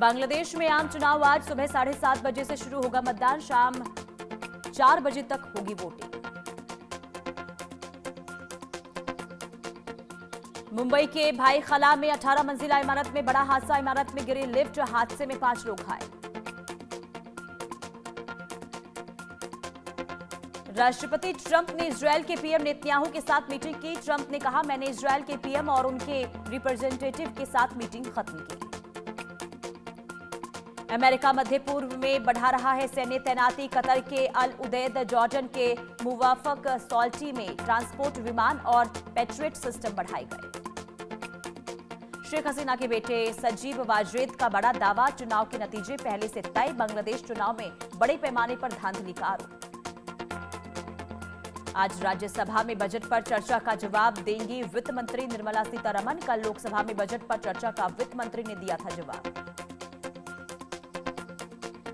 बांग्लादेश में आम चुनाव आज सुबह 7:30 बजे से शुरू होगा मतदान, शाम 4 बजे तक होगी वोटिंग। मुंबई के भाईखला में 18 मंजिला इमारत में बड़ा हादसा, इमारत में गिरी लिफ्ट, हादसे में 5 लोग घायल। राष्ट्रपति ट्रंप ने इजरायल के पीएम नेतन्याहू के साथ मीटिंग की। ट्रंप ने कहा, मैंने इजरायल के पीएम और उनके रिप्रेजेंटेटिव के साथ मीटिंग खत्म की। अमेरिका मध्य पूर्व में बढ़ा रहा है सैन्य तैनाती, कतर के अल उदैद, जॉर्डन के मुवाफक सॉल्टी में ट्रांसपोर्ट विमान और पैट्रियट सिस्टम बढ़ाए गए। शेख हसीना के बेटे सजीब वाजरेद का बड़ा दावा, चुनाव के नतीजे पहले से तय, बांग्लादेश चुनाव में बड़े पैमाने पर धांधली का आरोप। आज राज्यसभा में बजट पर चर्चा का जवाब देंगी वित्त मंत्री निर्मला सीतारमण। कल लोकसभा में बजट पर चर्चा का वित्त मंत्री ने दिया था जवाब।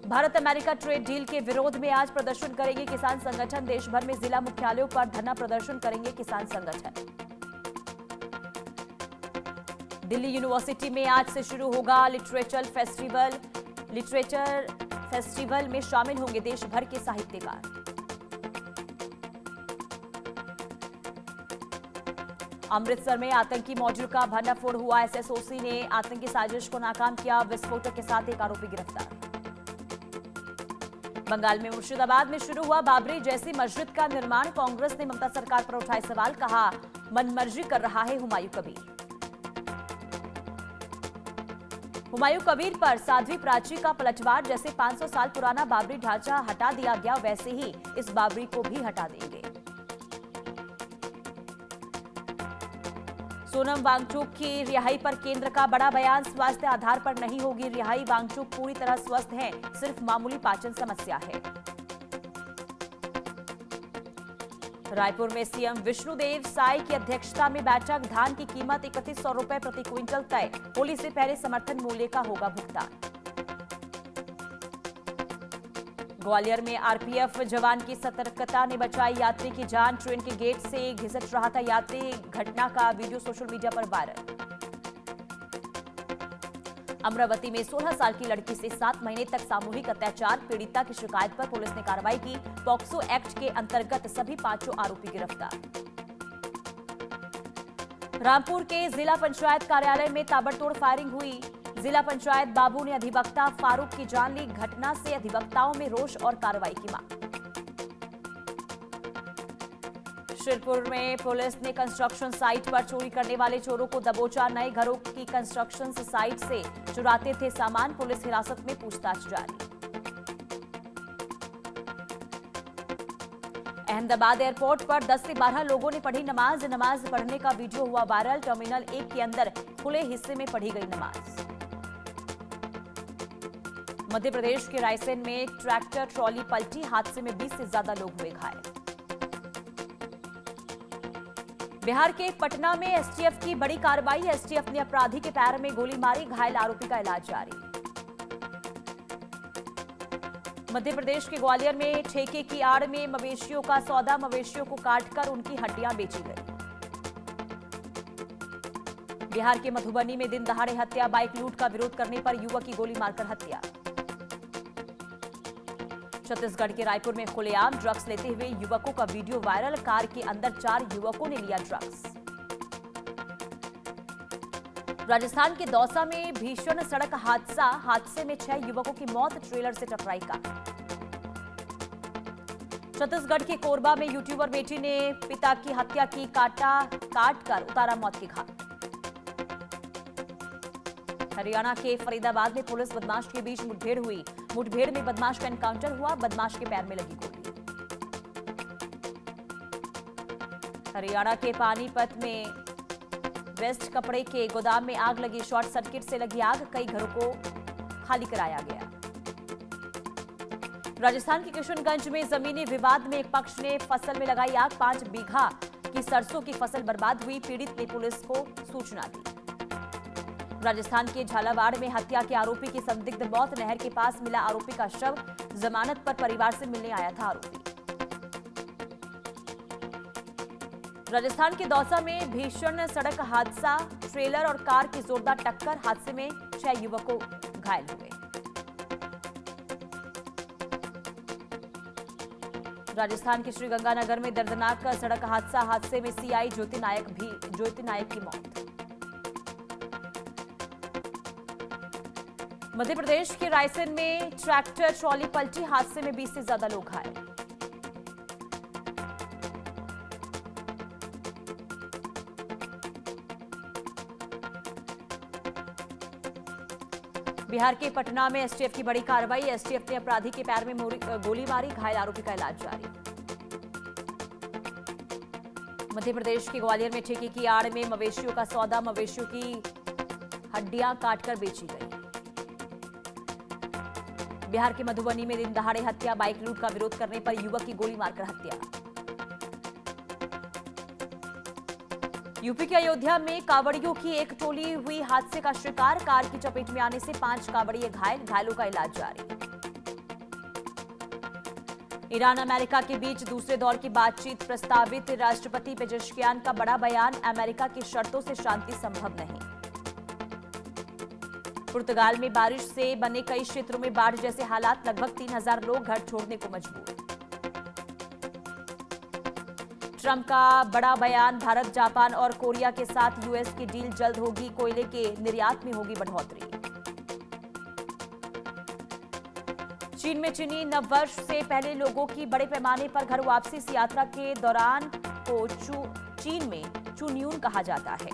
भारत अमेरिका ट्रेड डील के विरोध में आज प्रदर्शन करेंगे किसान संगठन। देश भर में जिला मुख्यालयों पर धरना प्रदर्शन करेंगे किसान संगठन। दिल्ली यूनिवर्सिटी में आज से शुरू होगा लिटरेचर फेस्टिवल में शामिल होंगे देश भर के साहित्यकार। अमृतसर में आतंकी मॉड्यूल का भंडाफोड़ हुआ, एसएसओसी ने आतंकी साजिश को नाकाम किया, विस्फोटक के साथ एक आरोपी गिरफ्तार। बंगाल में मुर्शिदाबाद में शुरू हुआ बाबरी जैसी मस्जिद का निर्माण, कांग्रेस ने ममता सरकार पर उठाए सवाल, कहा मनमर्जी कर रहा है हुमायूं कबीर। हुमायूं कबीर पर साध्वी प्राची का पलटवार, जैसे 500 साल पुराना बाबरी ढांचा हटा दिया गया, वैसे ही इस बाबरी को भी हटा देंगे। सोनम वांगचुक की रिहाई पर केंद्र का बड़ा बयान, स्वास्थ्य आधार पर नहीं होगी रिहाई, वांगचुक पूरी तरह स्वस्थ हैं, सिर्फ मामूली पाचन समस्या है। रायपुर में सीएम विष्णुदेव साय की अध्यक्षता में बैठक, धान की कीमत 3100 रुपए प्रति क्विंटल तय, होली से पहले समर्थन मूल्य का होगा भुगतान। ग्वालियर में आरपीएफ जवान की सतर्कता ने बचाई यात्री की जान, ट्रेन के गेट से घिसट रहा था यात्री, घटना का वीडियो सोशल मीडिया पर वायरल। अमरावती में 16 साल की लड़की से 7 महीने तक सामूहिक अत्याचार, पीड़िता की शिकायत पर पुलिस ने कार्रवाई की, पॉक्सो एक्ट के अंतर्गत सभी 5 आरोपी गिरफ्तार। रामपुर के जिला पंचायत कार्यालय में ताबड़तोड़ फायरिंग हुई, जिला पंचायत बाबू ने अधिवक्ता फारूक की जान ली, घटना से अधिवक्ताओं में रोष और कार्रवाई की मांग। शिरपुर में पुलिस ने कंस्ट्रक्शन साइट पर चोरी करने वाले चोरों को दबोचा, नए घरों की कंस्ट्रक्शन साइट से चुराते थे सामान, पुलिस हिरासत में पूछताछ जारी। अहमदाबाद एयरपोर्ट पर 10 से 12 लोगों ने पढ़ी नमाज, नमाज पढ़ने का वीडियो हुआ वायरल, टर्मिनल 1 के अंदर खुले हिस्से में पढ़ी गई नमाज। मध्य प्रदेश के रायसेन में ट्रैक्टर ट्रॉली पलटी, हादसे में 20 से ज्यादा लोग हुए घायल। बिहार के पटना में एसटीएफ की बड़ी कार्रवाई, एसटीएफ ने अपराधी के पैर में गोली मारी, घायल आरोपी का इलाज जारी। मध्य प्रदेश के ग्वालियर में ठेके की आड़ में मवेशियों का सौदा, मवेशियों को काटकर उनकी हड्डियां बेची गई। बिहार के मधुबनी में दिन दहाड़े हत्या, बाइक लूट का विरोध करने पर युवक की गोली मारकर हत्या। छत्तीसगढ़ के रायपुर में खुलेआम ड्रग्स लेते हुए युवकों का वीडियो वायरल, कार के अंदर 4 युवकों ने लिया ड्रग्स। राजस्थान के दौसा में भीषण सड़क हादसा, हादसे में 6 युवकों की मौत, ट्रेलर से टकराई कार। छत्तीसगढ़ के कोरबा में यूट्यूबर बेटी ने पिता की हत्या की, काटकर उतारा मौत के घाट। हरियाणा के फरीदाबाद में पुलिस बदमाश के बीच मुठभेड़ हुई, मुठभेड़ में बदमाश का एनकाउंटर हुआ, बदमाश के पैर में लगी गोली। हरियाणा के पानीपत में वेस्ट कपड़े के गोदाम में आग लगी, शॉर्ट सर्किट से लगी आग, कई घरों को खाली कराया गया। राजस्थान के किशनगंज में जमीनी विवाद में एक पक्ष ने फसल में लगाई आग, 5 बीघा की सरसों की फसल बर्बाद हुई, पीड़ित ने पुलिस को सूचना दी। राजस्थान के झालावाड़ में हत्या के आरोपी की संदिग्ध मौत, नहर के पास मिला आरोपी का शव, जमानत पर परिवार से मिलने आया था आरोपी। राजस्थान के दौसा में भीषण सड़क हादसा, ट्रेलर और कार की जोरदार टक्कर, हादसे में 6 युवकों घायल हुए। राजस्थान के श्रीगंगानगर में दर्दनाक सड़क हादसे में सीआई ज्योति नायक की मौत। मध्य प्रदेश के रायसेन में ट्रैक्टर ट्रॉली पलटी, हादसे में 20 से ज्यादा लोग घायल। बिहार के पटना में एसटीएफ की बड़ी कार्रवाई, एसटीएफ ने अपराधी के पैर में गोली मारी, घायल आरोपी का इलाज जारी। मध्य प्रदेश के ग्वालियर में ठेके की आड़ में मवेशियों का सौदा, मवेशियों की हड्डियां काटकर बेची गई। बिहार के मधुबनी में दिन दहाड़े हत्या, बाइक लूट का विरोध करने पर युवक की गोली मारकर हत्या। यूपी के अयोध्या में कांवड़ियों की एक टोली हुई हादसे का शिकार, कार की चपेट में आने से 5 कांवड़िए घायल, घायलों का इलाज जारी। ईरान अमेरिका के बीच दूसरे दौर की बातचीत प्रस्तावित, राष्ट्रपति पेजेश्कियान का बड़ा बयान, अमेरिका की शर्तों से शांति संभव नहीं। पुर्तगाल में बारिश से बने कई क्षेत्रों में बाढ़ जैसे हालात, लगभग 3000 लोग घर छोड़ने को मजबूर। ट्रंप का बड़ा बयान, भारत, जापान और कोरिया के साथ यूएस की डील जल्द होगी, कोयले के निर्यात में होगी बढ़ोतरी। चीन में चीनी नववर्ष से पहले लोगों की बड़े पैमाने पर घर वापसी, इस यात्रा के दौरान को चीन में चुन्यून कहा जाता है।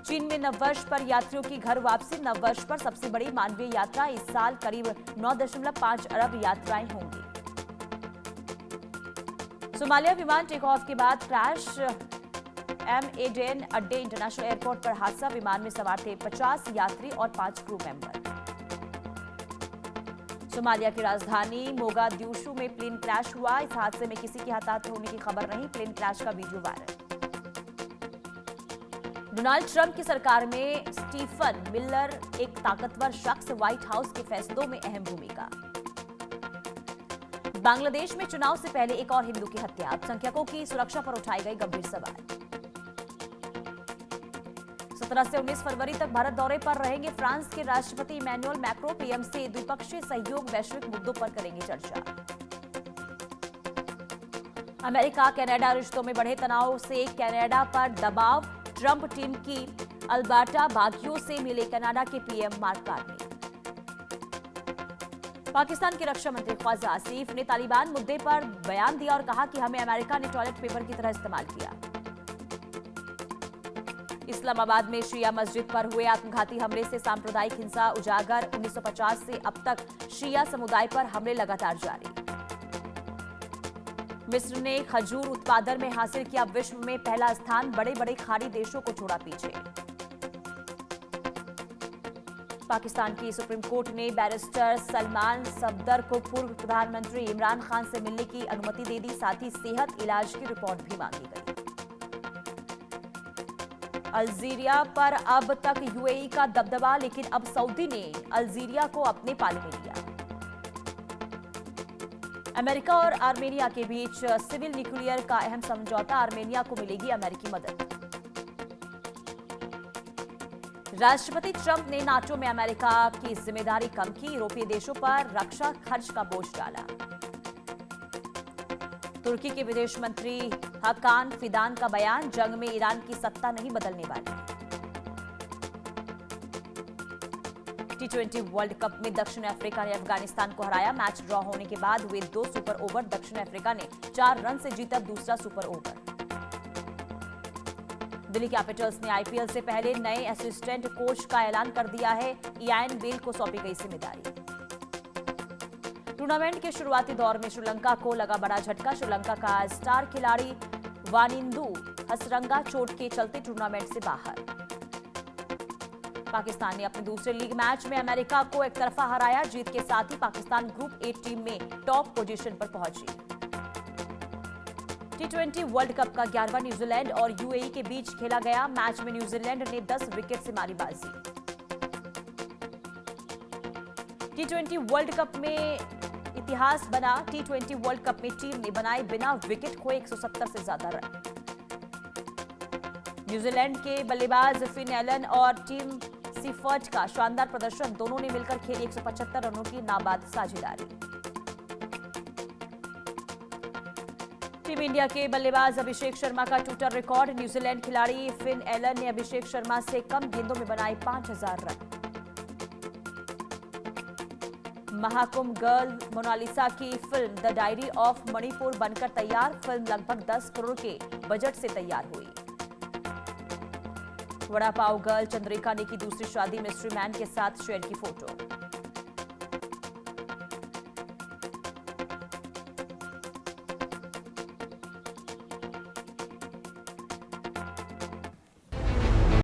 चीन में नववर्ष पर यात्रियों की घर वापसी, नववर्ष पर सबसे बड़ी मानवीय यात्रा, इस साल करीब 9.5 अरब यात्राएं होंगी। सोमालिया विमान टेक ऑफ के बाद क्रैश, एमएडेन अड्डे इंटरनेशनल एयरपोर्ट पर हादसा, विमान में सवार थे 50 यात्री और 5 क्रू मेंबर। सोमालिया की राजधानी मोगादिशु में प्लेन क्रैश हुआ, इस हादसे में किसी के हताहत होने की खबर नहीं, प्लेन क्रैश का वीडियो वायरल। डोनाल्ड ट्रंप की सरकार में स्टीफन मिलर एक ताकतवर शख्स, व्हाइट हाउस के फैसलों में अहम भूमिका। बांग्लादेश में चुनाव से पहले एक और हिंदू की हत्या, अल्पसंख्यकों की सुरक्षा पर उठाए गए गंभीर सवाल। 17 से 19 फरवरी तक भारत दौरे पर रहेंगे फ्रांस के राष्ट्रपति इमैनुअल मैक्रों, पीएम से द्विपक्षीय सहयोग, वैश्विक मुद्दों पर करेंगे चर्चा। अमेरिका कनाडा रिश्तों में बढ़े तनाव से कनाडा पर दबाव, ट्रंप टीम की अल्बर्टा बागियो से मिले कनाडा के पीएम मार्क कार्नी। पाकिस्तान के रक्षा मंत्री ख्वाजा आसिफ ने तालिबान मुद्दे पर बयान दिया और कहा कि हमें अमेरिका ने टॉयलेट पेपर की तरह इस्तेमाल किया। इस्लामाबाद में शिया मस्जिद पर हुए आत्मघाती हमले से सांप्रदायिक हिंसा उजागर, 1950 से अब तक शिया समुदाय पर हमले लगातार जारी। मिस्र ने खजूर उत्पादन में हासिल किया विश्व में पहला स्थान, बड़े बड़े खाड़ी देशों को छोड़ा पीछे। पाकिस्तान की सुप्रीम कोर्ट ने बैरिस्टर सलमान सफदर को पूर्व प्रधानमंत्री इमरान खान से मिलने की अनुमति दे दी, साथ ही सेहत इलाज की रिपोर्ट भी मांगी गई। अल्जीरिया पर अब तक यूएई का दबदबा, लेकिन अब सऊदी ने अल्जीरिया को अपने पाले में लिया। अमेरिका और आर्मेनिया के बीच सिविल न्यूक्लियर का अहम समझौता, आर्मेनिया को मिलेगी अमेरिकी मदद। राष्ट्रपति ट्रंप ने नाटो में अमेरिका की जिम्मेदारी कम की, यूरोपीय देशों पर रक्षा खर्च का बोझ डाला। तुर्की के विदेश मंत्री हकान फिदान का बयान, जंग में ईरान की सत्ता नहीं बदलने वाली। T20 वर्ल्ड कप में दक्षिण अफ्रीका ने अफगानिस्तान को हराया, मैच ड्रॉ होने के बाद हुए 2 सुपर ओवर, दक्षिण अफ्रीका ने 4 रन से जीता दूसरा सुपर ओवर। दिल्ली कैपिटल्स ने आईपीएल से पहले नए असिस्टेंट कोच का ऐलान कर दिया है, इयान बेल को सौंपी गई जिम्मेदारी। टूर्नामेंट के शुरुआती दौर में श्रीलंका को लगा बड़ा झटका, श्रीलंका का स्टार खिलाड़ी वानिंदु हसरंगा चोट के चलते टूर्नामेंट से बाहर। पाकिस्तान ने अपने दूसरे लीग मैच में अमेरिका को एक तरफा हराया, जीत के साथ ही पाकिस्तान ग्रुप ए टीम में टॉप पोजीशन पर पहुंची। T20 वर्ल्ड कप का 11वां न्यूजीलैंड और यूएई के बीच खेला गया मैच में न्यूजीलैंड ने 10 विकेट से मारी बाजी। T20 वर्ल्ड कप में इतिहास बना। T20 वर्ल्ड कप में टीम ने बनाए बिना विकेट खोए 170 से ज्यादा रन। न्यूजीलैंड के बल्लेबाज फिन एलन और टीम सीफर्ट का शानदार प्रदर्शन। दोनों ने मिलकर खेली 175 रनों की नाबाद साझेदारी। टीम इंडिया के बल्लेबाज अभिषेक शर्मा का ट्विटर रिकॉर्ड। न्यूजीलैंड खिलाड़ी फिन एलन ने अभिषेक शर्मा से कम गेंदों में बनाए 5000 रन। महाकुंभ गर्ल मोनालिसा की film the diary of Manipur बनकर तैयार। फिल्म लगभग 10 करोड़ के बजट से तैयार हुई। वड़ा पाव गर्ल चंद्रिका ने की दूसरी शादी। मिस्ट्री मैन के साथ शेयर की फोटो।